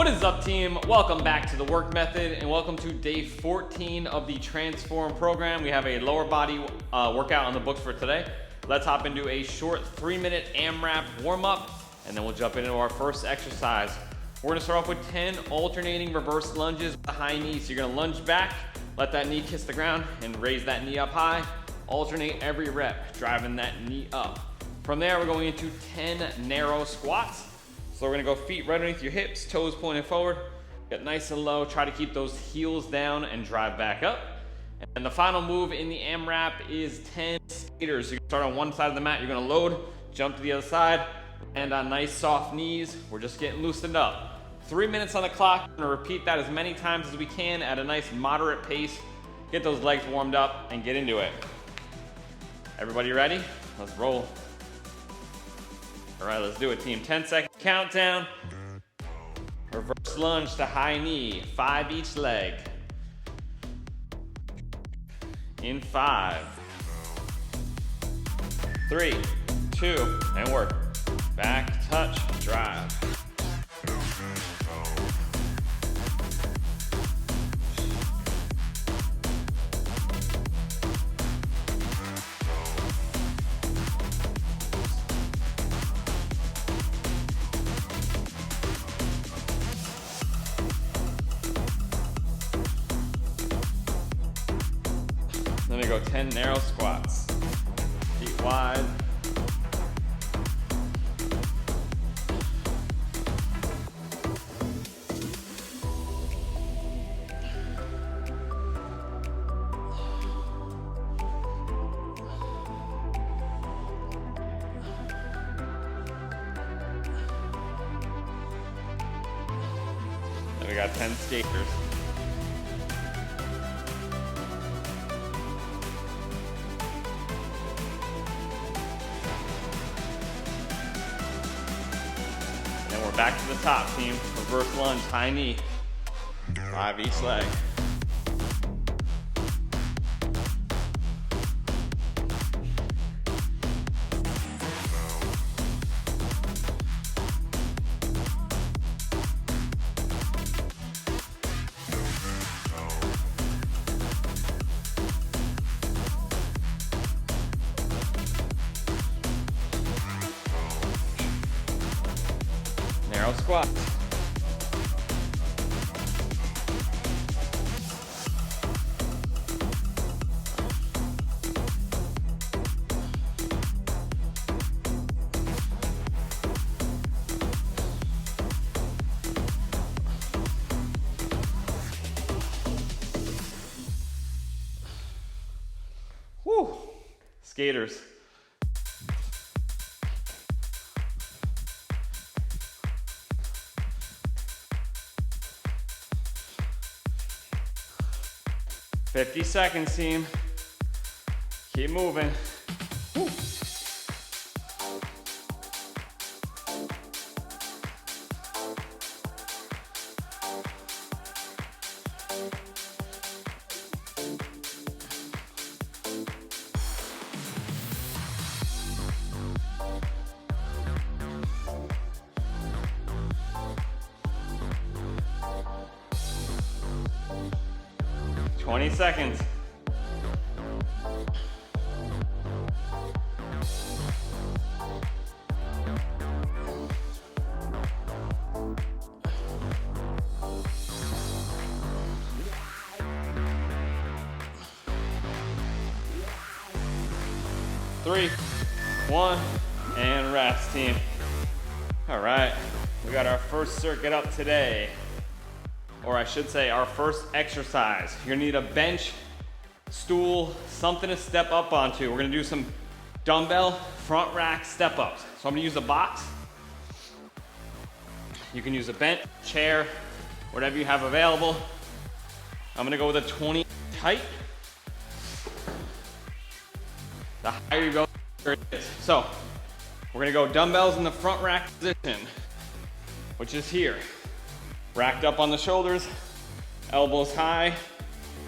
What is up, team? Welcome back to the work method and welcome to day 14 of the Transform program. We have a lower body workout on the books for today. Let's hop into a short 3-minute AMRAP warm-up and then we'll jump into our first exercise. We're gonna start off with 10 alternating reverse lunges with the high knee. So you're gonna lunge back, let that knee kiss the ground and raise that knee up high. Alternate every rep, driving that knee up. From there, we're going into 10 narrow squats. So we're gonna go feet right underneath your hips, toes pointed forward, get nice and low, try to keep those heels down and drive back up. And the final move in the AMRAP is 10 skaters. So you can start on one side of the mat, you're gonna load, jump to the other side, and on nice soft knees, we're just getting loosened up. 3 minutes on the clock, we're gonna repeat that as many times as we can at a nice moderate pace. Get those legs warmed up and get into it. Everybody ready? Let's roll. All right, let's do it, team. 10-second countdown. Reverse lunge to high knee, 5 each leg. In 5, 3, 2, and work. Back, touch, drive. Then we go 10 narrow squats. Feet wide. Then we got 10 skaters. Back to the top, team. Reverse lunge, high knee. 5 each leg. Narrow squat. Whew. Skaters. "50 seconds, team. Keep moving." Woo. "20 seconds. Three, 1, and rest, team. All right, we got our first circuit up today. Or I should say our first exercise. You're gonna need a bench, stool, something to step up onto. We're gonna do some dumbbell front rack step ups. So I'm gonna use a box. You can use a bench, chair, whatever you have available. I'm gonna go with a 20 height. The higher you go, the better it is. So we're gonna go dumbbells in the front rack position, which is here. Racked up on the shoulders, elbows high.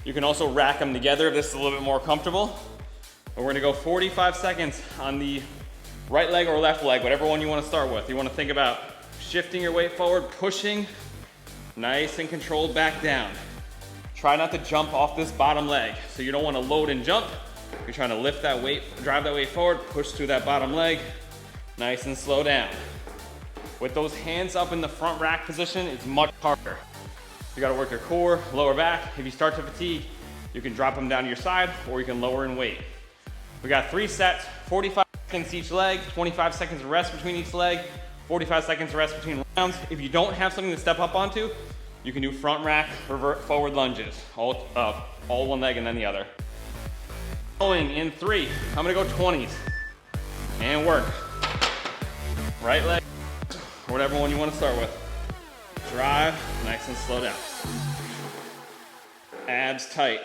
You can also rack them together if this is a little bit more comfortable. But we're gonna go 45 seconds on the right leg or left leg, whatever one you wanna start with. You wanna think about shifting your weight forward, pushing Nice and controlled back down. Try not to jump off this bottom leg. So you don't want to load and jump. You're trying to lift that weight, drive that weight forward, push through that bottom leg. Nice and slow down. With those hands up in the front rack position, it's much harder. You gotta work your core, lower back. If you start to fatigue, you can drop them down to your side or you can lower in weight. We got 3 sets, 45 seconds each leg, 25 seconds of rest between each leg, 45 seconds of rest between rounds. If you don't have something to step up onto, you can do front rack, revert forward lunges. All one leg and then the other. Going in 3, I'm gonna go 20s. And work. Right leg, or whatever one you wanna start with. Drive, nice and slow down. Abs tight.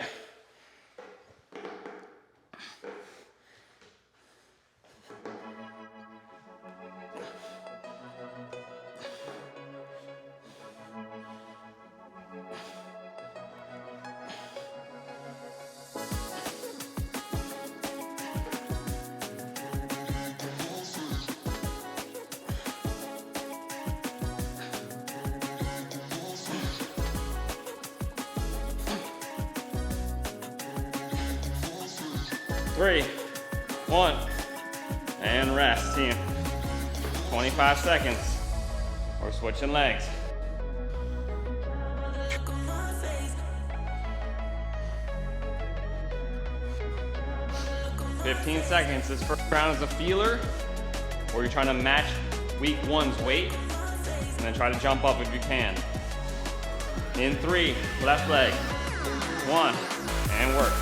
Three, 1, and rest, team. 25 seconds. We're switching legs. $15 seconds. This first round is a feeler, where you're trying to match week 1's weight, and then try to jump up if you can. In 3, left leg, 1, and work.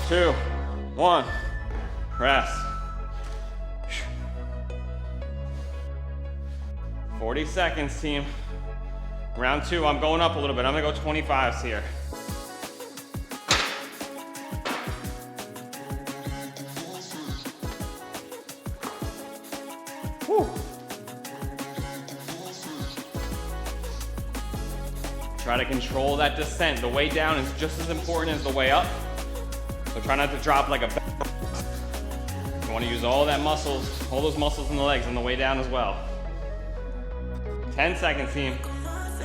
2, 1, rest. 40 seconds, team. Round 2, I'm going up a little bit. I'm gonna go 25s here. Whew. Try to control that descent. The way down is just as important as the way up. So try not to drop like a bell. You want to use all that muscles, all those muscles in the legs on the way down as well. 10 seconds, team.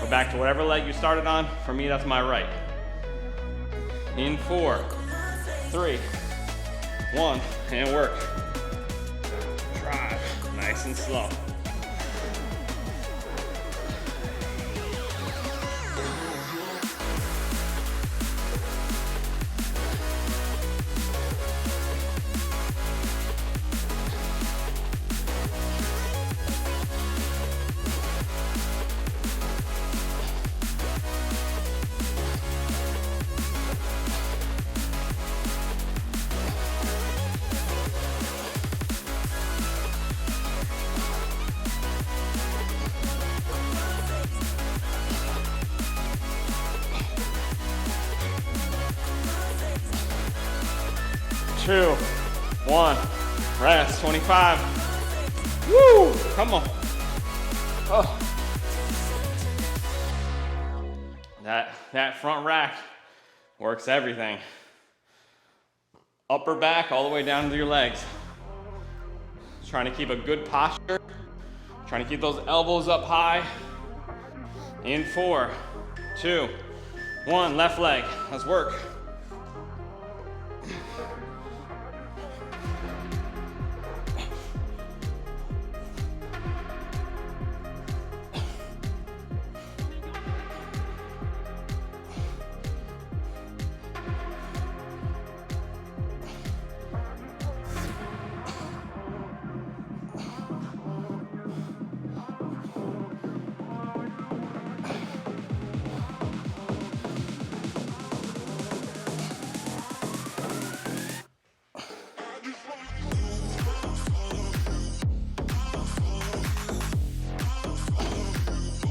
Go back to whatever leg you started on. For me, that's my right. In 4, 3, 1, and work. Drive, nice and slow. 2, 1, rest, 25. Woo, come on. Oh. That front rack works everything. Upper back all the way down to your legs. Trying to keep a good posture. Trying to keep those elbows up high. In 4, 2, 1, left leg, let's work.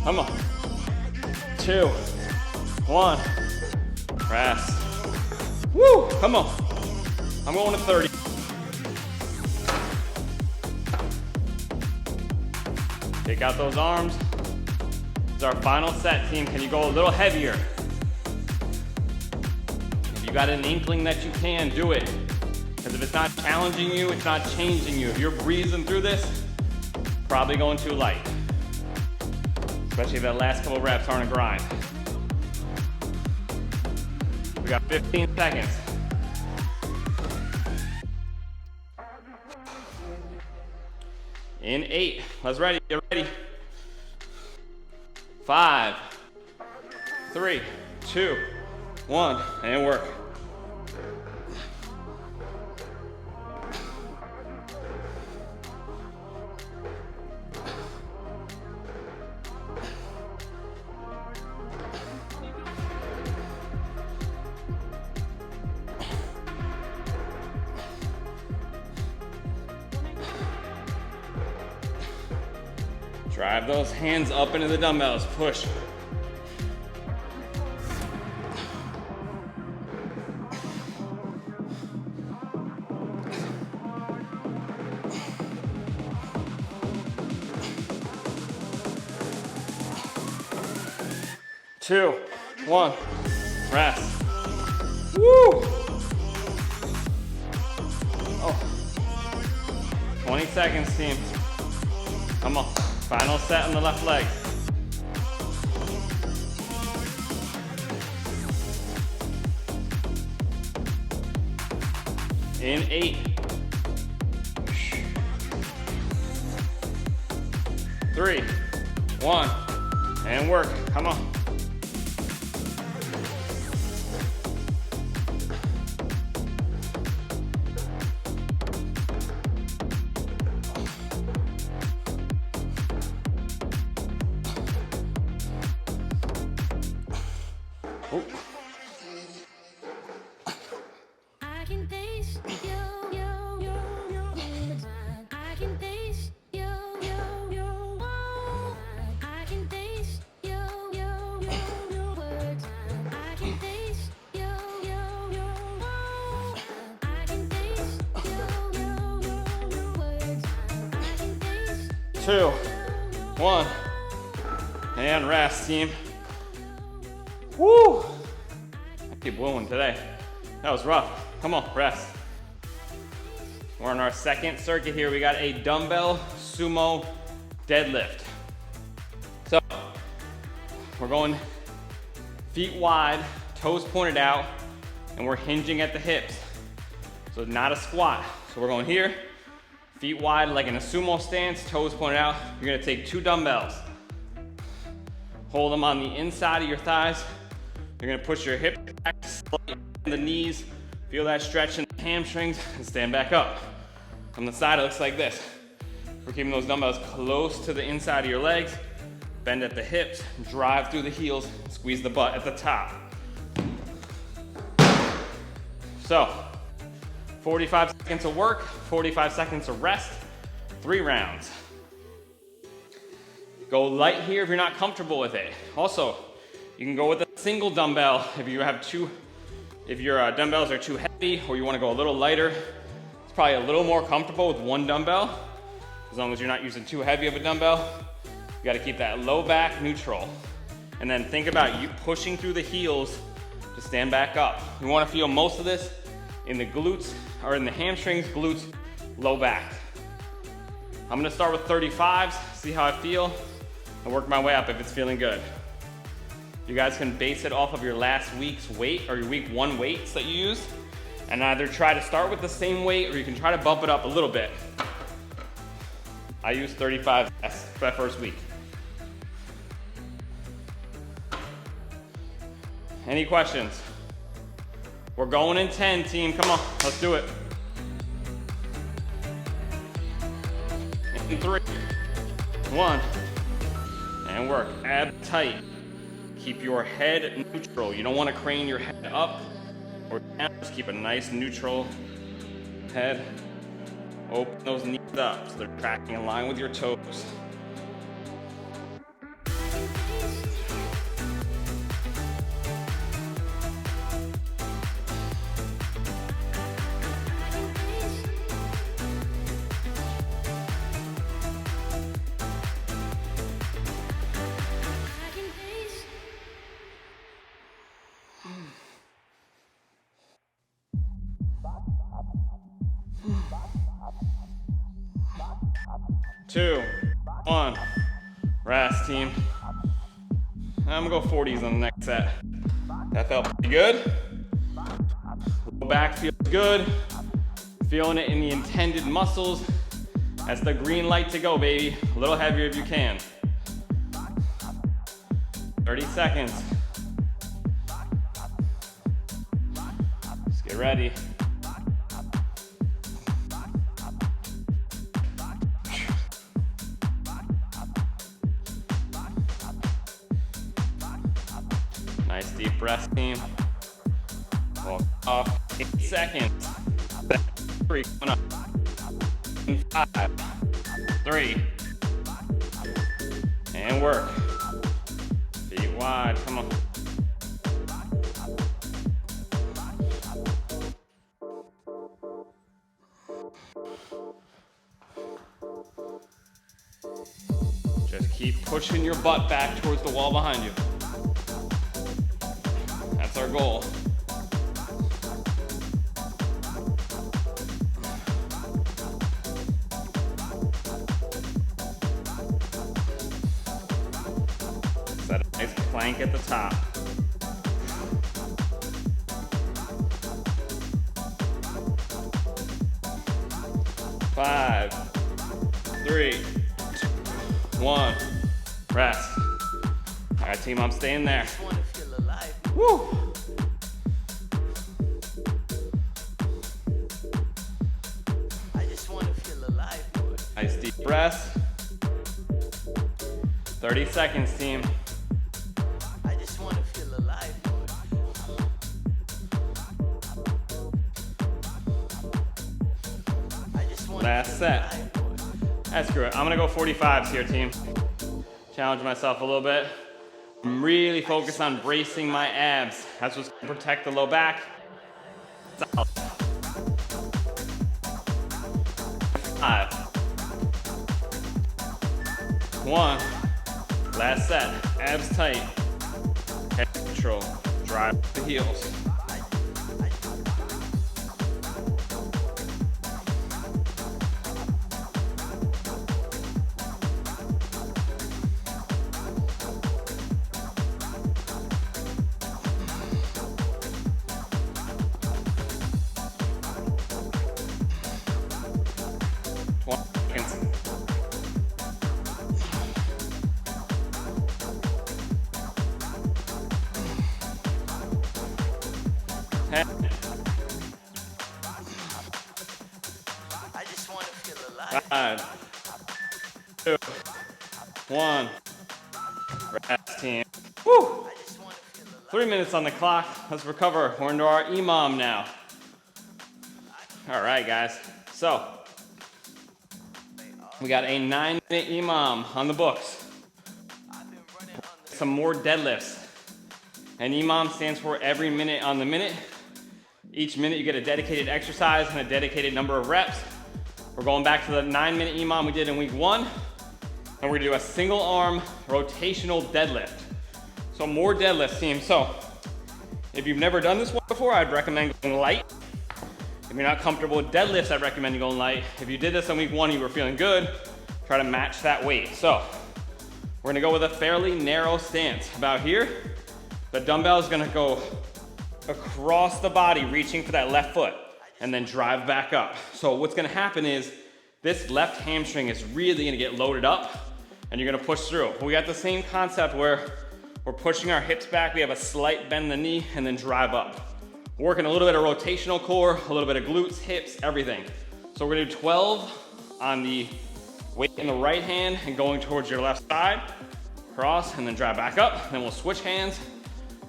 Come on. 2, 1. Rest. Woo, come on. I'm going to 30. Take out those arms. It's our final set, team. Can you go a little heavier? If you got an inkling that you can, do it. Because if it's not challenging you, it's not changing you. If you're breezing through this, probably going too light. Especially if that last couple reps aren't a grind. We got 15 seconds. In 8, let's ready, get ready. 5, 3, 2, 1, and work. Drive those hands up into the dumbbells, push. Two, 1, rest. Woo! Oh. 20 seconds, team. Come on. Final set on the left leg. In 8. 3, 1, and work. Come on. Oh. I can taste yo, yo, yo, yo. I can taste yo, yo, yo. I can taste yo, yo, yo, yo. I can taste yo, yo, yo. I can taste yo, yo, yo, yo. I can taste 2, 1, and rest, team. Woo! I keep blowing today. That was rough. Come on, rest. We're on our second circuit here. We got a dumbbell sumo deadlift. So, we're going feet wide, toes pointed out, and we're hinging at the hips. So not a squat. So we're going here, feet wide like in a sumo stance, toes pointed out. You're gonna take 2 dumbbells. Hold them on the inside of your thighs. You're gonna push your hips back, the knees, feel that stretch in the hamstrings, and stand back up. From the side, it looks like this. We're keeping those dumbbells close to the inside of your legs, bend at the hips, drive through the heels, squeeze the butt at the top. So, 45 seconds of work, 45 seconds of rest, 3 rounds. Go light here if you're not comfortable with it. Also, you can go with a single dumbbell if you have if your dumbbells are too heavy or you want to go a little lighter. It's probably a little more comfortable with 1 dumbbell, as long as you're not using too heavy of a dumbbell. You got to keep that low back neutral. And then think about you pushing through the heels to stand back up. You want to feel most of this in the glutes or in the hamstrings, glutes, low back. I'm going to start with 35s, see how I feel, and work my way up if it's feeling good. You guys can base it off of your last week's weight or your week 1 weights that you used, and either try to start with the same weight or you can try to bump it up a little bit. I used 35 that first week. Any questions? We're going in 10, team. Come on, let's do it. In 3, 1, and work. Ab tight. Keep your head neutral. You don't want to crane your head up or down. Just keep a nice neutral head. Open those knees up so they're tracking in line with your toes. Two, one, rest team. I'm gonna go 40s on the next set. That felt pretty good. Low back feels good. Feeling it in the intended muscles. That's the green light to go, baby. A little heavier if you can. 30 seconds. Let's get ready. Nice deep breath, team. Walk off. 8 seconds. 3, coming up. 5, 3, and work. Feet wide, come on. Just keep pushing your butt back towards the wall behind you. That's our goal. Set a nice plank at the top. Five, 3, 2, 1, rest. All right, team, I'm staying there. Woo! I just want to feel alive. Nice deep breath. 30 seconds, team. I just want to feel alive. Last set. That's good. I'm gonna go 45s here, team. Challenge myself a little bit. I'm really focused on bracing my abs. That's what's gonna protect the low back. Solid. 5, 1. Last set. Abs tight. Head control. Drive the heels. I just want to feel alive. 5, 2, 1. Rest, team. Woo! 3 minutes on the clock. Let's recover. We're into our EMOM now. All right, guys. So we got a 9-minute EMOM on the books. Some more deadlifts. And EMOM stands for every minute on the minute. Each minute you get a dedicated exercise and a dedicated number of reps. We're going back to the 9-minute EMOM we did in week 1. And we're gonna do a single arm rotational deadlift. So more deadlifts, team. So if you've never done this one before, I'd recommend going light. If you're not comfortable with deadlifts, I'd recommend you going light. If you did this in week 1, you were feeling good, try to match that weight. So we're gonna go with a fairly narrow stance. About here, the dumbbell is gonna go across the body, reaching for that left foot, and then drive back up. So what's gonna happen is this left hamstring is really gonna get loaded up, and you're gonna push through. We got the same concept where we're pushing our hips back, we have a slight bend in the knee, and then drive up. We're working a little bit of rotational core, a little bit of glutes, hips, everything. So we're gonna do 12 on the weight in the right hand and going towards your left side, cross, and then drive back up. Then we'll switch hands,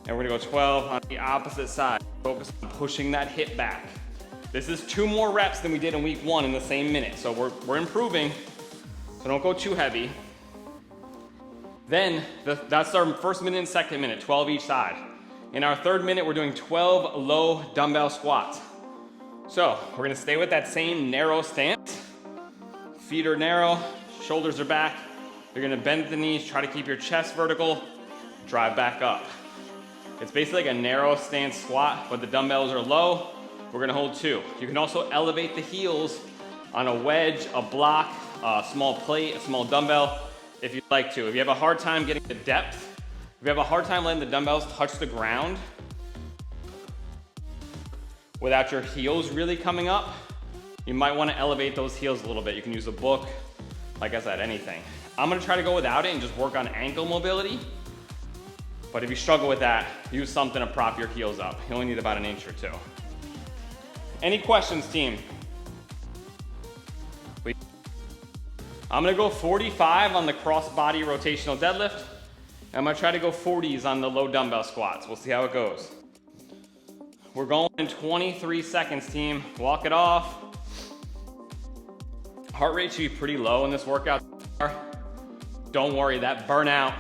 and we're gonna go 12 on the opposite side. Focus on pushing that hip back. This is 2 more reps than we did in week 1 in the same minute. So we're improving, so don't go too heavy. Then, that's our first minute and second minute, 12 each side. In our third minute, we're doing 12 low dumbbell squats. So we're gonna stay with that same narrow stance. Feet are narrow, shoulders are back. You're gonna bend the knees, try to keep your chest vertical, drive back up. It's basically like a narrow stance squat, but the dumbbells are low. We're gonna hold 2. You can also elevate the heels on a wedge, a block, a small plate, a small dumbbell, if you'd like to. If you have a hard time getting the depth, if you have a hard time letting the dumbbells touch the ground without your heels really coming up, you might wanna elevate those heels a little bit. You can use a book, like I said, anything. I'm gonna try to go without it and just work on ankle mobility. But if you struggle with that, use something to prop your heels up. You only need about an inch or 2. Any questions, team? I'm gonna go 45 on the cross-body rotational deadlift. I'm gonna try to go 40s on the low dumbbell squats. We'll see how it goes. We're going in 23 seconds, team. Walk it off. Heart rate should be pretty low in this workout. Don't worry, that burnout,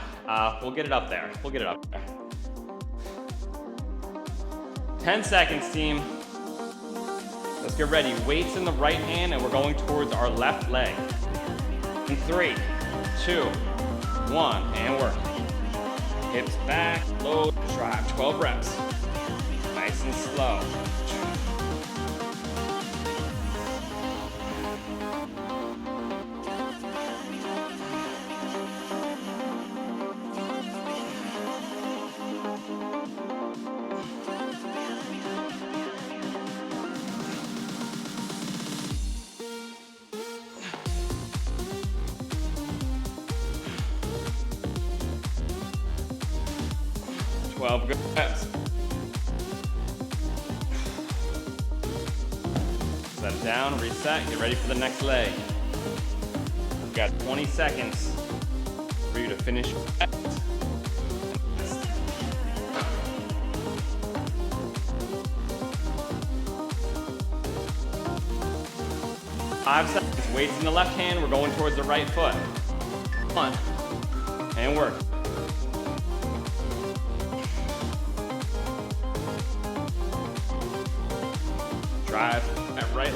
we'll get it up there. We'll get it up there. 10 seconds, team. Let's get ready. Weights in the right hand, and we're going towards our left leg. In 3, 2, 1, and work. Hips back, load, drive. 12 reps. Nice and slow. Good reps. Set it down, reset, get ready for the next leg. We've got 20 seconds for you to finish. 5 seconds. Weights in the left hand, we're going towards the right foot. 1, and work. Drive at right.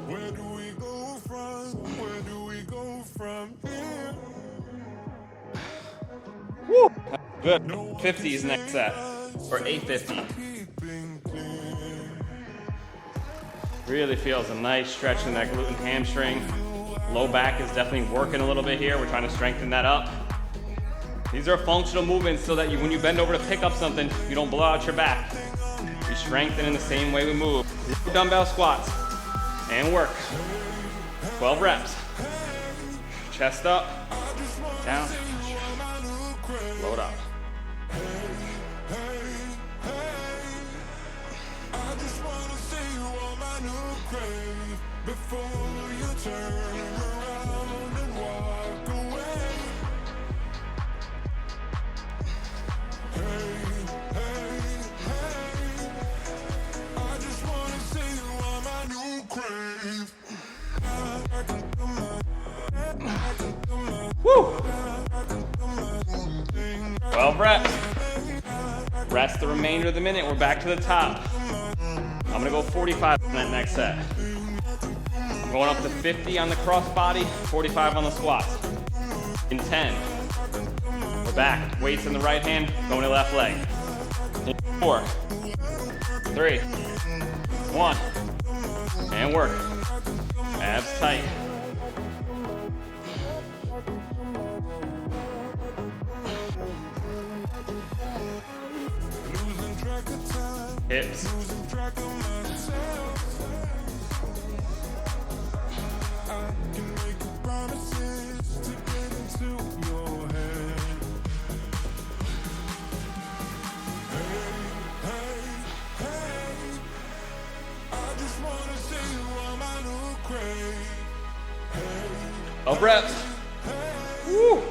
Where do we go from? Where do we go from here? Woo! Good. 50s next set, or 850. Really feels a nice stretch in that glute and hamstring. Low back is definitely working a little bit here. We're trying to strengthen that up. These are functional movements so that when you bend over to pick up something, you don't blow out your back. We strengthen in the same way we move. Dumbbell squats, and work. 12 reps. Chest up, down, load up. I just wanna see you on my new grave before you turn around and walk away. I just wanna see you on my new grave. Woo! 12 reps. Rest the remainder of the minute. We're back to the top. I'm gonna go 45 on that next set. I'm going up to 50 on the cross body, 45 on the squats. In 10. We're back. Weights in the right hand, going to left leg. In 4, 3, 1, and work. Abs tight. Hips. Up reps. Woo.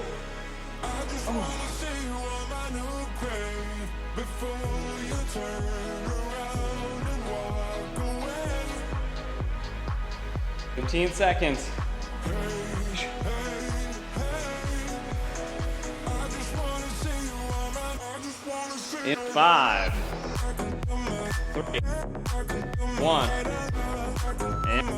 Oh. 15 seconds. In 5, 3, 1, and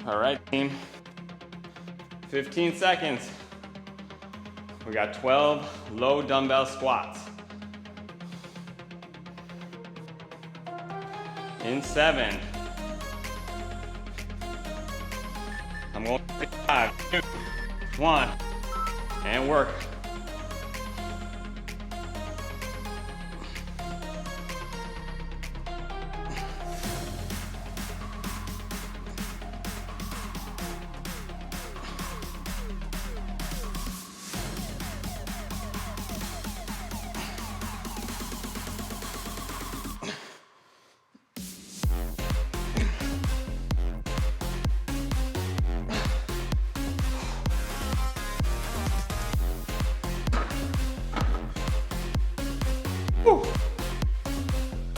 all right, team. 15 seconds. We got 12 low dumbbell squats. In 7. I'm going 5, 2, 1, and work. Whew.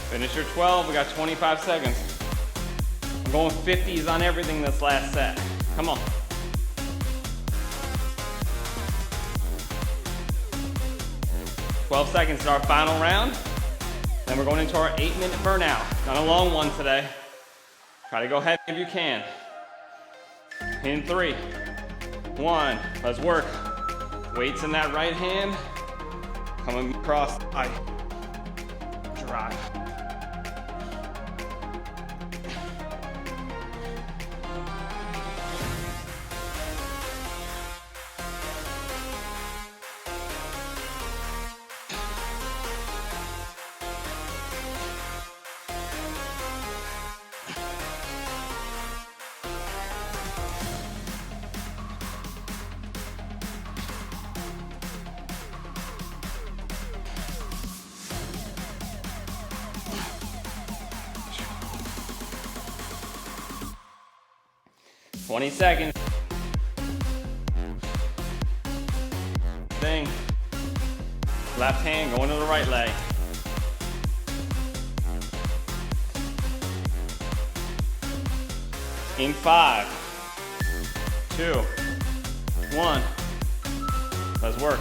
Finish your 12, we got 25 seconds. I'm going 50s on everything this last set. Come on. Seconds is our final round. Then we're going into our 8-minute burnout. Not a long one today. Try to go heavy if you can. In 3, 1, let's work. Weights in that right hand. Coming across the thigh. Drive. Twenty seconds. Thing. Left hand going to the right leg. In 5, 2, 1. Let's work.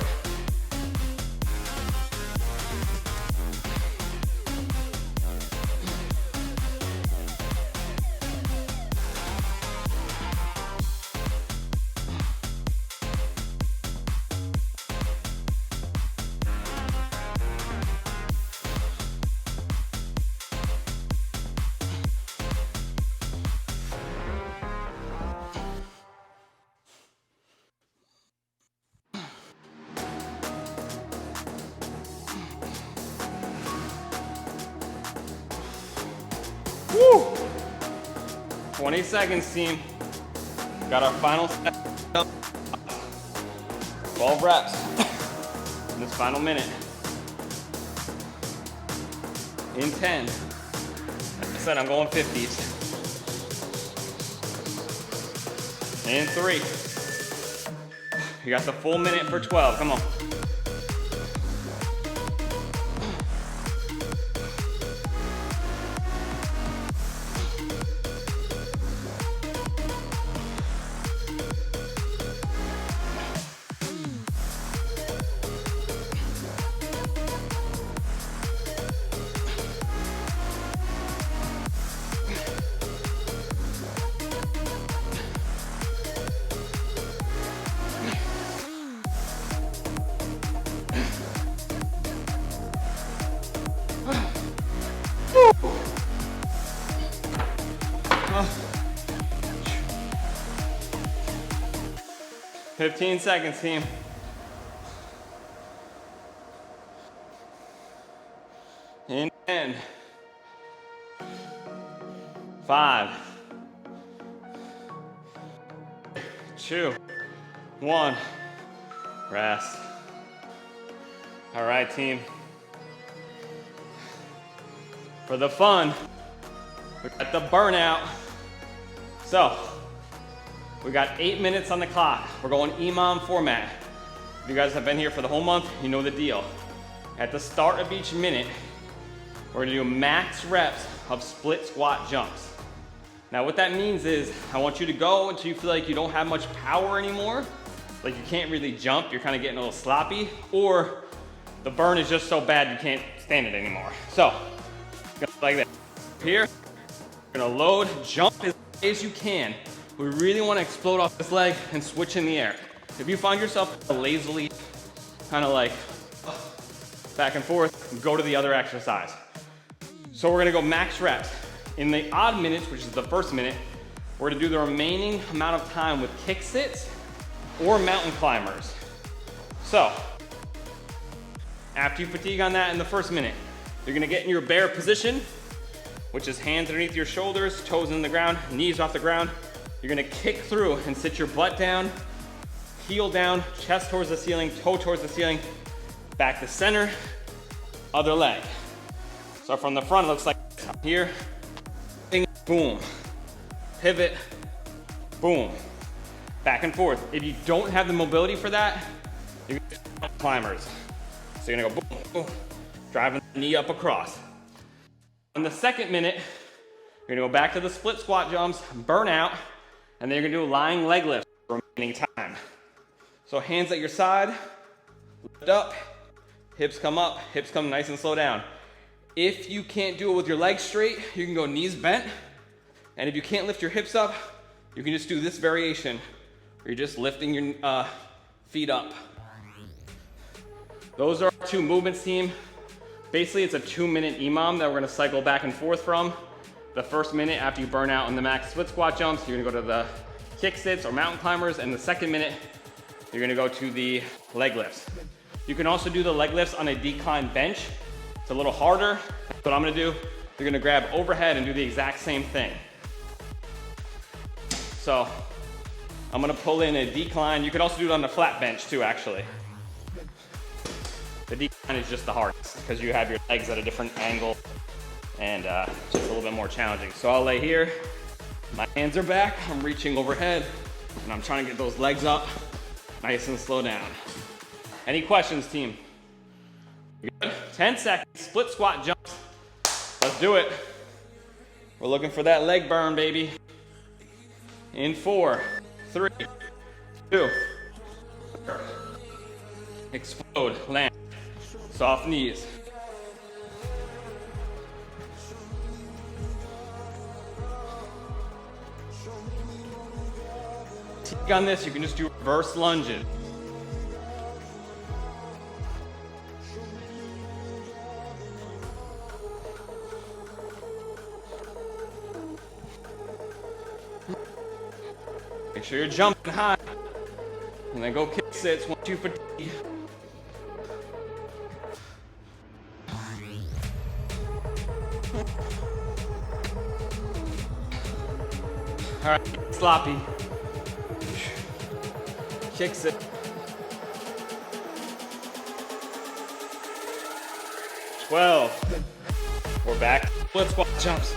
Woo! 20 seconds, team. Got our final set. 12 reps in this final minute. In 10. Like I said, I'm going 50s. In 3. You got the full minute for 12. Come on. Oh. 15 seconds, team. In 10, 5, 2, 1. Rest. All right, team. For the fun, we got the burnout. So, we got 8 minutes on the clock. We're going EMOM format. If you guys have been here for the whole month, you know the deal. At the start of each minute, we're gonna do max reps of split squat jumps. Now what that means is, I want you to go until you feel like you don't have much power anymore, like you can't really jump, you're kind of getting a little sloppy, or the burn is just so bad you can't stand it anymore. So, like this. Here, you're gonna load, jump as high as you can. We really wanna explode off this leg and switch in the air. If you find yourself lazily, kind of like back and forth, go to the other exercise. So we're gonna go max reps. In the odd minutes, which is the first minute, we're gonna do the remaining amount of time with kick sits or mountain climbers. So, after you fatigue on that in the first minute, you're gonna get in your bear position, which is hands underneath your shoulders, toes in the ground, knees off the ground. You're gonna kick through and sit your butt down, heel down, chest towards the ceiling, toe towards the ceiling, back to center, other leg. So from the front, it looks like here, boom, pivot, boom, back and forth. If you don't have the mobility for that, you're gonna do climbers. So you're gonna go boom, boom, driving the knee up across. In the second minute, you're gonna go back to the split squat jumps, burn out, and then you're gonna do a lying leg lift for remaining time. So hands at your side, lift up, hips come up, hips come nice and slow down. If you can't do it with your legs straight, you can go knees bent. And if you can't lift your hips up, you can just do this variation, where you're just lifting your feet up. Those are our 2 movements, team. Basically, it's a 2-minute EMOM that we're gonna cycle back and forth from. The first minute after you burn out on the max split squat jumps, you're gonna go to the kick sits or mountain climbers, and the second minute, you're gonna go to the leg lifts. You can also do the leg lifts on a decline bench. It's a little harder. That's what I'm gonna do. You're gonna grab overhead and do the exact same thing. So, I'm gonna pull in a decline. You could also do it on the flat bench too, actually. The decline is just the hardest because you have your legs at a different angle and just a little bit more challenging. So I'll lay here, my hands are back, I'm reaching overhead, and I'm trying to get those legs up, nice and slow down. Any questions, team? Good. 10 seconds, split squat jumps. Let's do it. We're looking for that leg burn, baby. In 4, 3, 2. Explode, land. Soft knees. On this, you can just do reverse lunges. Make sure you're jumping high. And then go kick sits once you fatigue. All right, sloppy. Kicks it. 12. We're back. Split squat jumps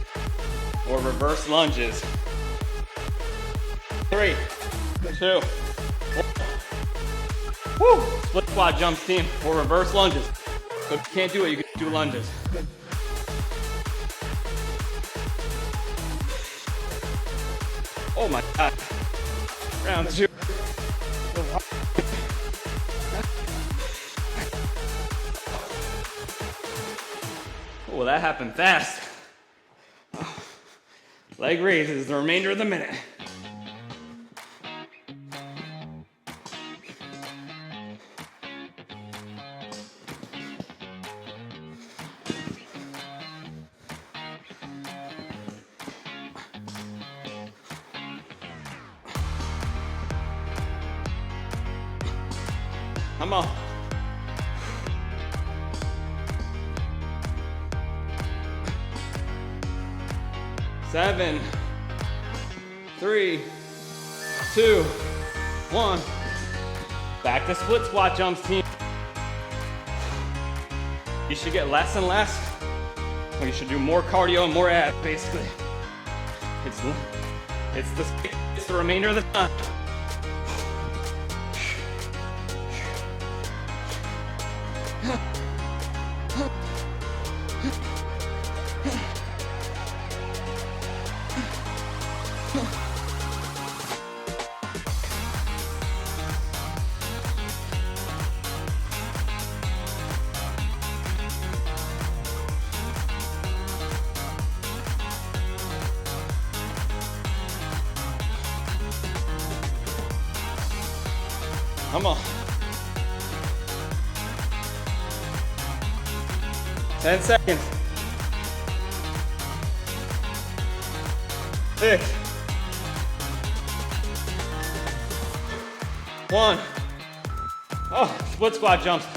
or reverse lunges. 3, 2, 1. Woo! Split squat jumps, team, or reverse lunges. So if you can't do it, you can do lunges. Oh my God. Round 2. Oh, that happened fast. Leg raises the remainder of the minute. Come on. 7, 3, 2, 1. Back to split squat jumps, team. You should get less and less, or you should do more cardio and more abs, basically. It's the remainder of the time. Come on. 10 seconds. 6, 1. Oh, split squat jumps.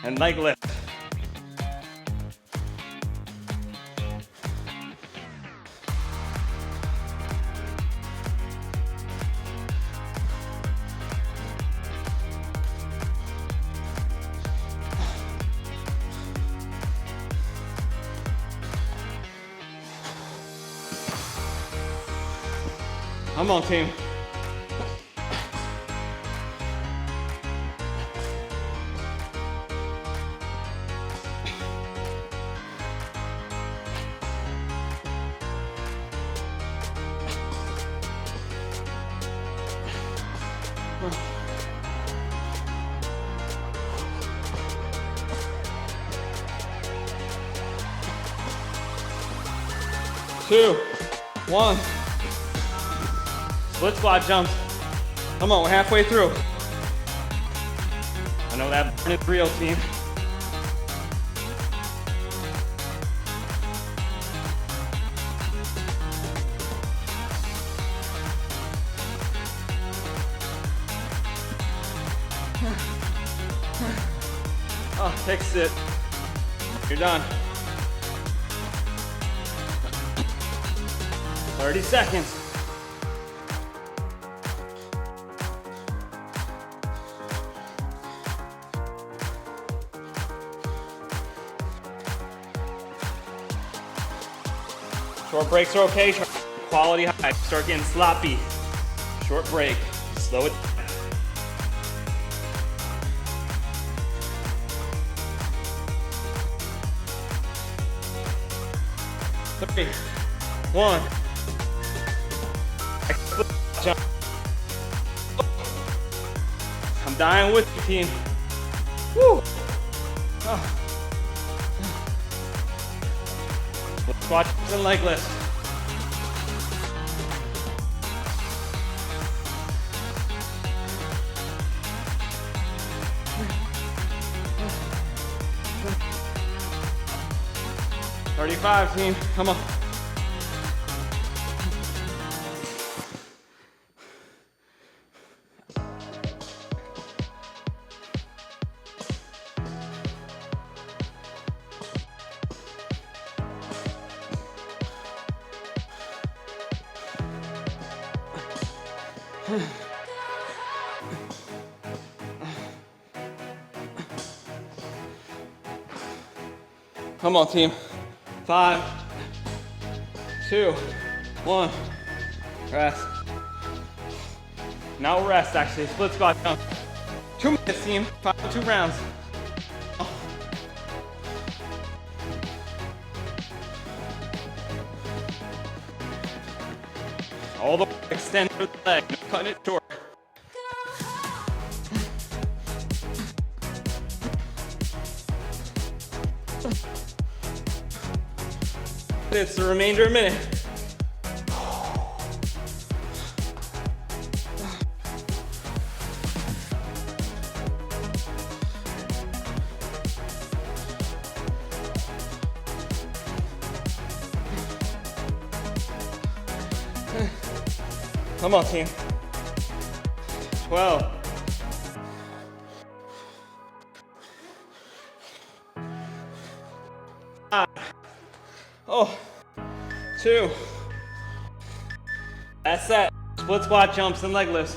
And leg lift. Come on, team. Two, 1. Split squat jumps. Come on, we're halfway through. I know that burn is real, team. Oh, take a sit. You're done. 30 seconds. Short breaks are okay. Quality high. Start getting sloppy. Short break. Slow it down. 3, 1. Jump. I'm dying with you, team. Woo. Oh. Squat and leg lift. "35, team. Come on." Come on, team. 5, 2, 1. Rest. Now rest, actually. Split squat jump. 2 minutes, team. 2 rounds. All the way, extend the leg. No cutting it short. It's the remainder of a minute. Come on, team. 12. 2. That's set. Split squat jumps and leg lifts.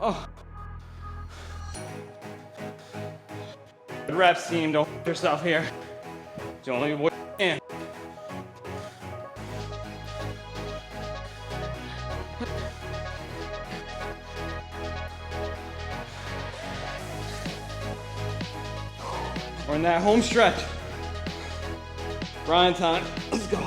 Oh. Good reps, team. Don't hurt yourself here. Do only what you can. We're in that home stretch. Grind time. Let's go.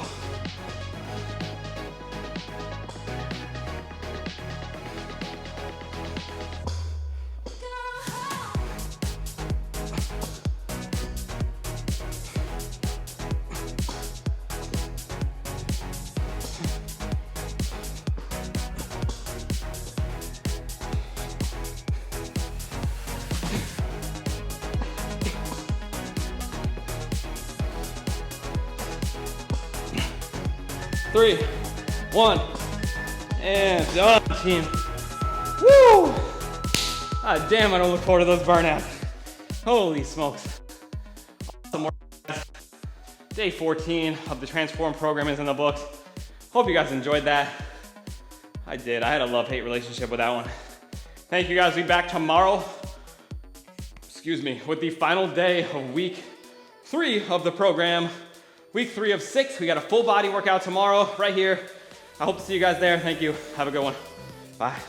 Three, 1, and done, team. Woo! Ah, damn, I don't look forward to those burnouts. Holy smokes. Awesome work, guys. Day 14 of the Transform program is in the books. Hope you guys enjoyed that. I did. I had a love-hate relationship with that one. Thank you guys. We'll be back tomorrow, with the final day of week 3 of the program. Week 3 of 6, we got a full body workout tomorrow right here. I hope to see you guys there. Thank you. Have a good one. Bye.